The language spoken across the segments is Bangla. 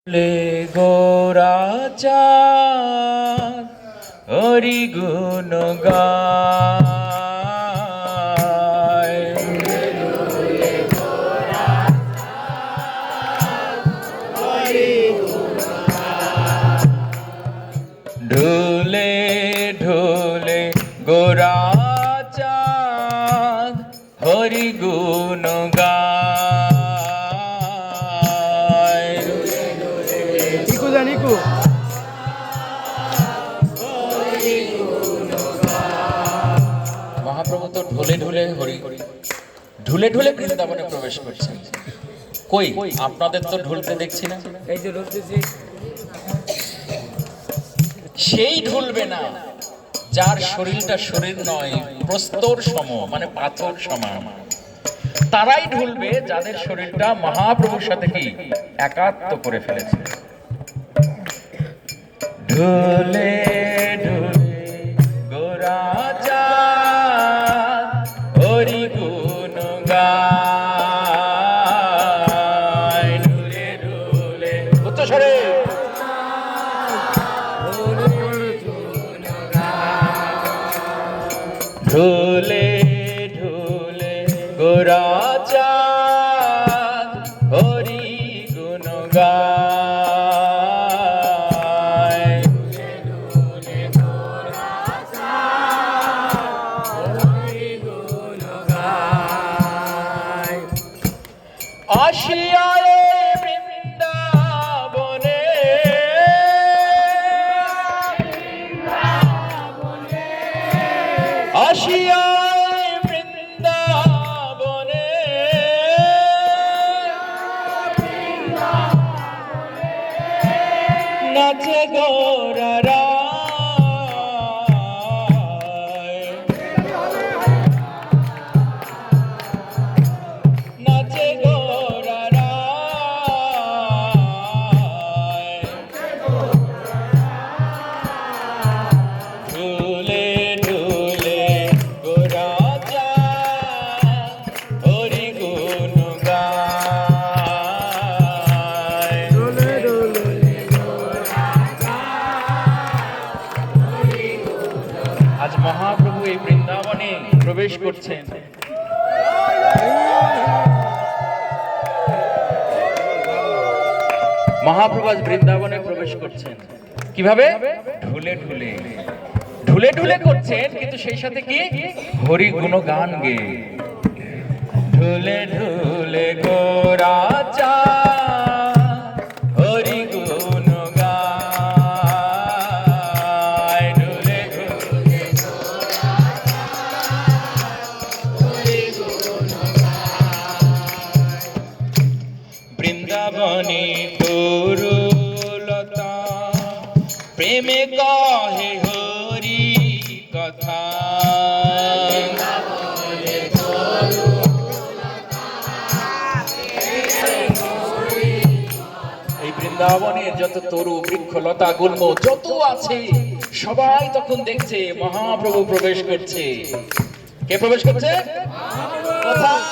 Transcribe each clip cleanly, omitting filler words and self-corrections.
লে গোরা চাঁদ হরি গুণ গায়। ঢুলে ঢুলে গোরা চাঁদ হরি গুণ গায়। নিকু যা নিকু মহাপ্রভু তো ঢুলে ঢুলে ঢুলে ঢুলে বৃন্দাবনে প্রবেশ করছেন। কই আপনাদের তো ঢুলতে দেখছি না। এই যে ঢুলতেছি। সেই ঢুলবে না যার শরীরটা শরীর নয়, প্রস্তর সম মানে পাথর সমান। তারাই ঢুলবে যাদের শরীরটা মহাপ্রভুর সাথে কি একাত্ম করে ফেলেছে। ঢুলে ঢুলে গোরা চাঁদ হরি গুণ গায়। ঢুলে ঢুলে উচ্চস্বরে ঢুলে ঢুলে গোরা চাঁদ হরি গুণ গায়। আসিয়ায় বৃন্দাবনে আসিয়ায় বৃন্দাবনে নাচে গৌরা রায়। নাচে গৌরা রায়। ঢুলে ঢুলে গোরা চাঁদ হরি গুণ গায়। আজ মহাপ্রভু এই বৃন্দাবনে প্রবেশ করছেন। মহাপ্রভু আজ বৃন্দাবনে প্রবেশ করছেন কিভাবে? ঢুলে ঢুলে ঢুলে ঢুলে করছেন, কিন্তু সেই সাথে কি হরি গুণ গান গেয়ে। ঢুলে ঢুলে গোরা চাঁদ হরি গুণ গায়। ঢুলে ঢুলে বৃন্দাবনে তরুলতা প্রেমে কহে হরি কথা। এই বৃন্দাবনের যত তরু বৃক্ষ লতা গুল্ম যত আছে সবাই তখন দেখছে মহাপ্রভু প্রবেশ করছে। কে প্রবেশ করছে? কোথায়?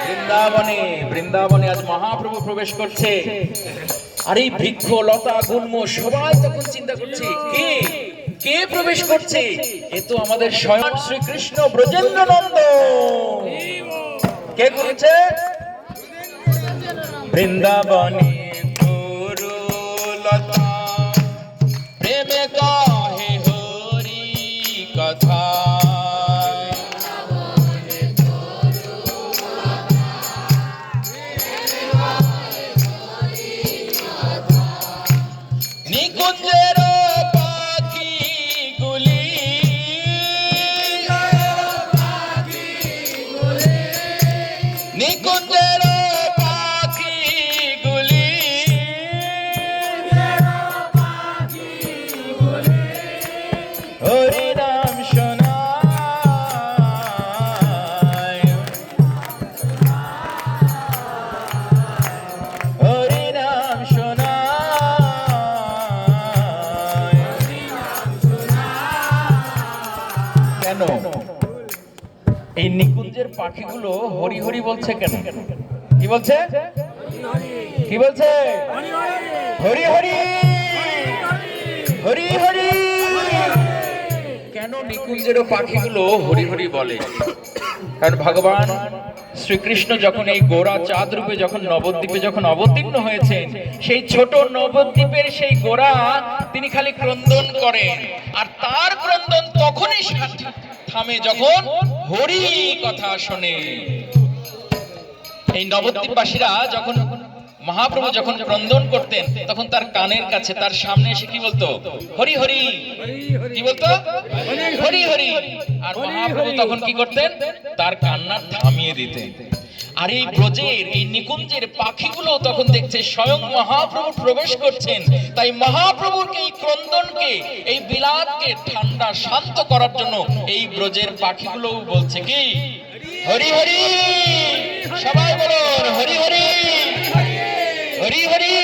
বৃন্দাবনে। বৃন্দাবনে আজ মহাপ্রভু প্রবেশ করছে। আর এই বৃক্ষ লতা গুল্ম সবাই তখন চিন্তা করছে কে কে প্রবেশ করছে? এ তো আমাদের স্বয়ং শ্রীকৃষ্ণ ব্রজেন্দ্র নন্দ। কে করেছে? বৃন্দাবনে তরুলতা প্রেমে কহে হরি কথা। নিকুঞ্জের পাখি গুলি নিকুঞ্জের পাখি গুলি হরি নাম শোনায়। হরি নাম শোনায়। কেন এই নিকুঞ্জের পাখিগুলো হরি হরি বলছে কেন? কি বলছে? কি বলছে? হরি হরি হরি হরি। কেন নিকুঞ্জেরও পাখিগুলো হরি হরি বলে? কারণ ভগবান শ্রীকৃষ্ণ যখন এই গোরা চাঁদ রূপে যখন নবদ্বীপে যখন অবতীর্ণ হয়েছেন, সেই ছোট নবদ্বীপের সেই গোরা তিনি খালি ক্রন্দন করেন, আর তার ক্রন্দন তখনই থামে যখন হরি কথা শোনে। এই নবদ্বীপবাসীরা যখন মহাপ্রভু যখন ক্রন্দন করতেন, তখন তার কানের কাছে তার সামনে এসে কি বলতো? হরি হরি। কি বলতো? হরি হরি। আর মহাপ্রভু তখন কি করতেন? তার কান্না থামিয়ে দিতেন। আর এই ব্রজের এই নিকুঞ্জের পাখিগুলো তখন দেখছে স্বয়ং মহাপ্রভু প্রবেশ করছেন, তাই মহাপ্রভুর এই ক্রন্দনকে, এই বিলাপকে ঠান্ডা শান্ত করার জন্য এই ব্রজের পাখিগুলো বলছে কি? হরি হরি। সবাই বলুন হরি হরি হরি হরি।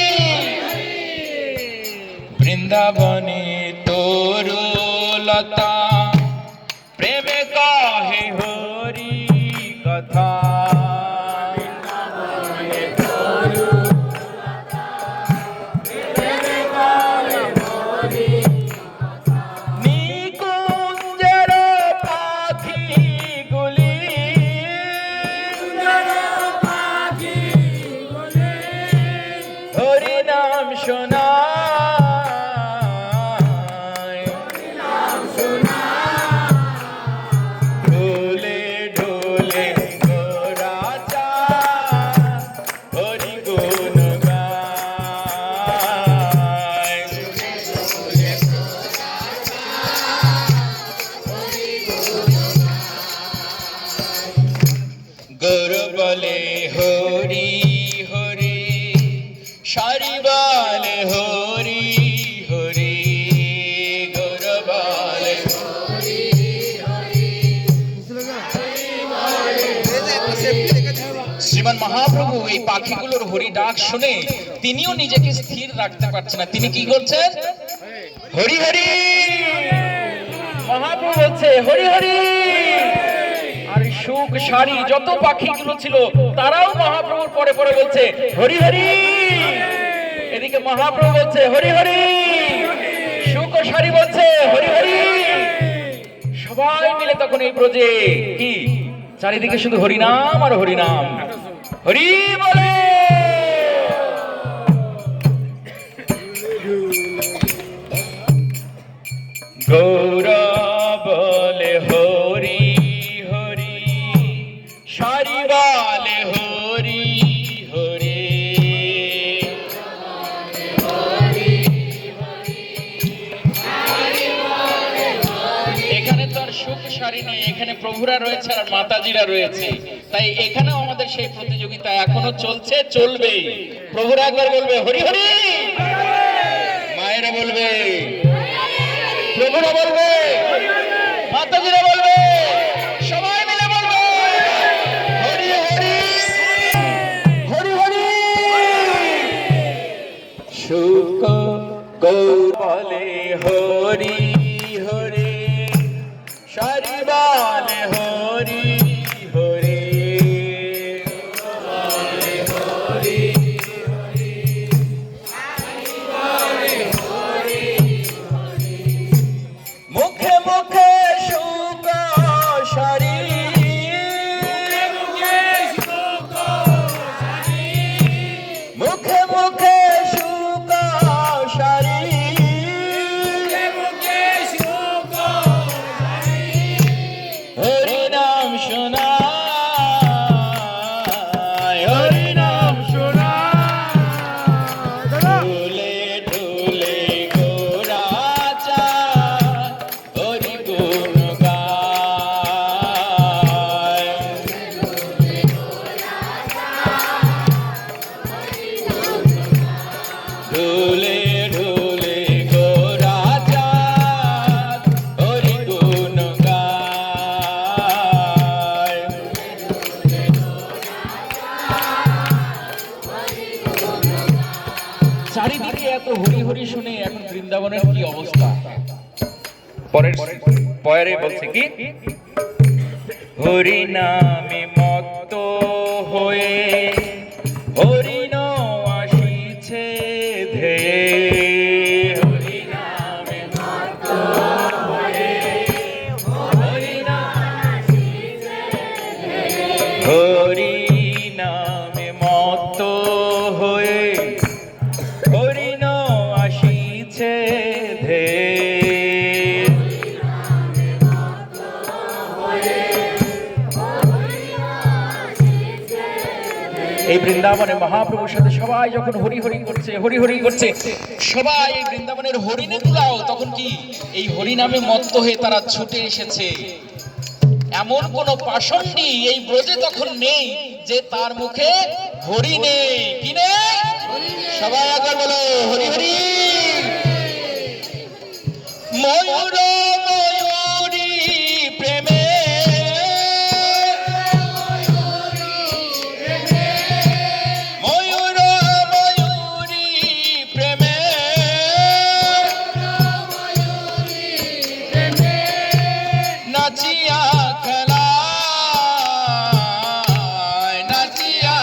বৃন্দাবনে তরুলতা প্রেমে কাহে হরি কথা। নিকুঞ্জের পাখিগুলি হরি নাম শোনায়, ঢোলে ঢোলে গোরা চাঁদ হরি গুণ গায়। গৌর বলে হরি হরি, সারি বলে হরি হরি। গৌর বলে শ্রীমান মহাপ্রভু এই পাখিগুলোর হরি ডাক শুনে তিনিও নিজেকে স্থির রাখতে পারছেন না। তিনি কি করছেন? হরি হরি। মহাপ্রভু বলছে হরি হরি। আর সুখ সারি যত পাখিগুলো ছিল তারাও মহাপ্রভুর পরে পরে বলছে হরি হরি। এদিকে মহাপ্রভু বলছে হরি হরি, সুখ সারি বলছে হরি হরি। সবাই মিলে তখন এই ব্রজে কি চারিদিকে শুধু হরিনাম আর হরিনাম, হরি বলে। গৌরা বলে হরি হরি, সারি বলে হরি হরি। এখানে তো আর সুখ সারি নেই, এখানে প্রভুরা রয়েছে আর মাতাজিরা রয়েছে, তাই এখানেও আমাদের সেই প্রতিযোগিতা এখনো চলছে, চলবে। প্রভুরা একবার বলবে হরি হরি, মায়েরা বলবে, প্রভুরা বলবে, মাতাজিরা বলবে, সবাই মিলে বলবে হরি হরি হরি হরি। সুখ গৌর বলে হরি হরি, সারি বলে হরি হরি। মুখে মুখে সুখ সারি, মুখে মুখে সুখ সারি। হরি নাম শোনায়, হরি নাম শোনায়। ঢোলে ঢোলে গোরা চাঁদ হরি গুণ গায়। ঢোলে ঢোলে গোরা চাঁদ হরি গুণ গায়। চারিদিকে এত হরি হরি শুনে এখন বৃন্দাবনের কি অবস্থা? পরে বলছে কি? হরি নামে মত্ত হয়ে হরিণ আসে এই বৃন্দাবনে মহাপ্রভুর সাথে সবাই যখন হরি হরি করছে, হরি হরি করছে, সবাই এই বৃন্দাবনের হরিণীগুলাও তখন কি এই হরি নামে মত্ত হয়ে তারা ছুটে এসেছে। এমন কোন পাষণ্ডী এই ব্রজে তখন নেই যে তার মুখে হরি নেই। কি নেই? সবাই একবার বলো হরি হরি। ময়ূর ময়ূরী প্রেমে, ময়ূর ময়ূরী প্রেমে, নাচিয়া খেলায়, নাচিয়া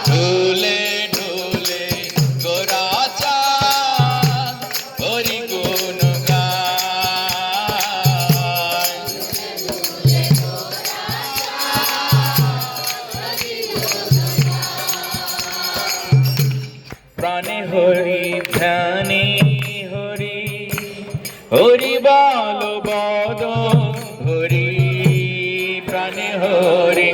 ঢুলে ঢুলে গোরা চাঁদ হরি গুণ গায়। প্রাণে হরি ধ্যানে হরি, হরি বল বদ হরি, প্রাণে হরি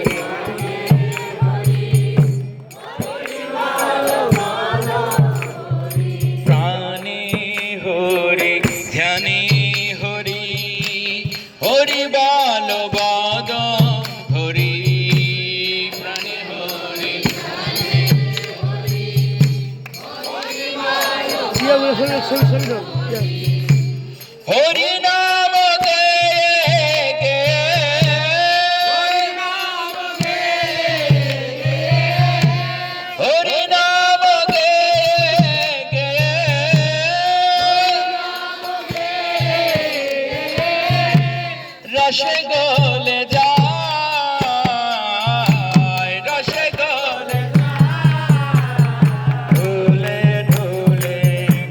প্রাণে হরি ধ্যানে হরি, হরি বল বদ হরি, প্রাণে হরি। ইয়া বলে সরি দাও হরি নাম গে গে, হরি নাম গে গে, রসে গলে যায়, রসে গলে ঢুলে ঢুলে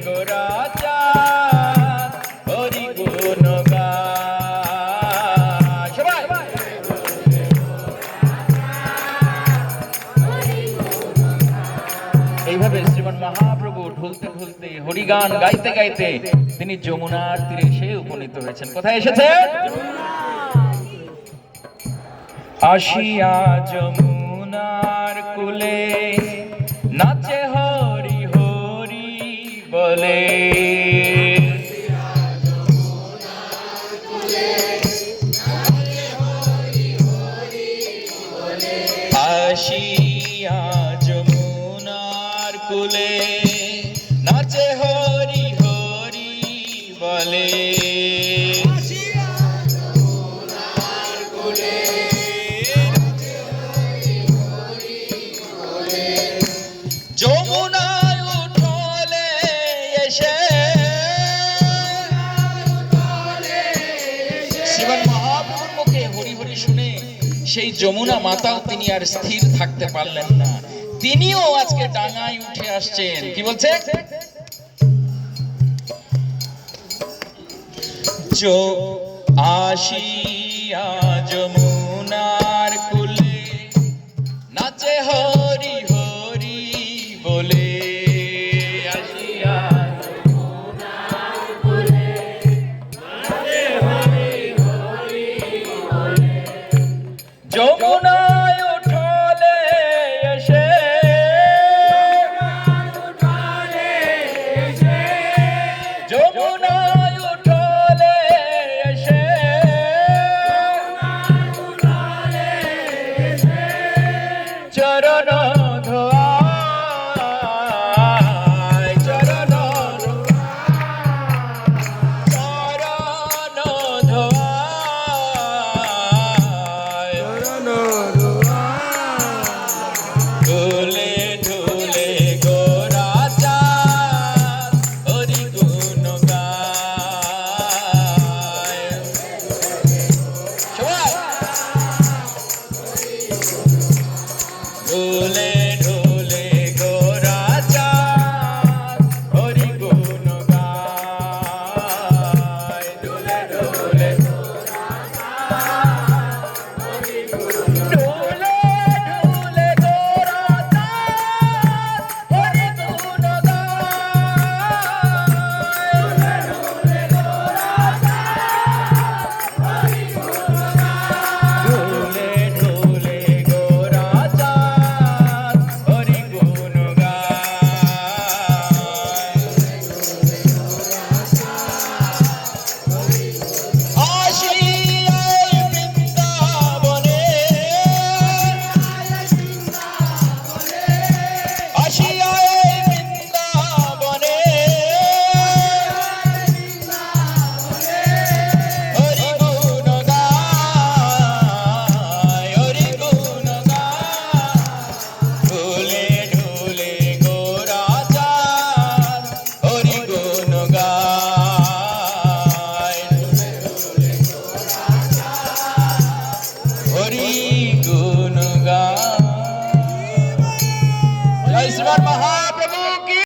গোরা চাঁদ হরি গুণ গায়। সবাই এইভাবে শ্রীমান মহাপ্রভু ঢুলতে ঢুলতে হরিগান গাইতে গাইতে তিনি যমুনার তীরে এসে উপনীত হয়েছেন। কোথায় এসেছে? আসিয়া যমুনার কুলে নাচে হরি হরি বলে, আসিয়া যমুনার কুলে নাচে হরি হরি বলে, যমুনার উঠলে এসে শ্রীমান মহাপ্রভুর মুখে হরি হরি শুনে সেই যমুনা মাতাও তিনি আর স্থির থাকতে পারলেন না, তিনিও আজকে ডাঙায় উঠে আসছেন। কি বলছে? আসিয়া যমুনা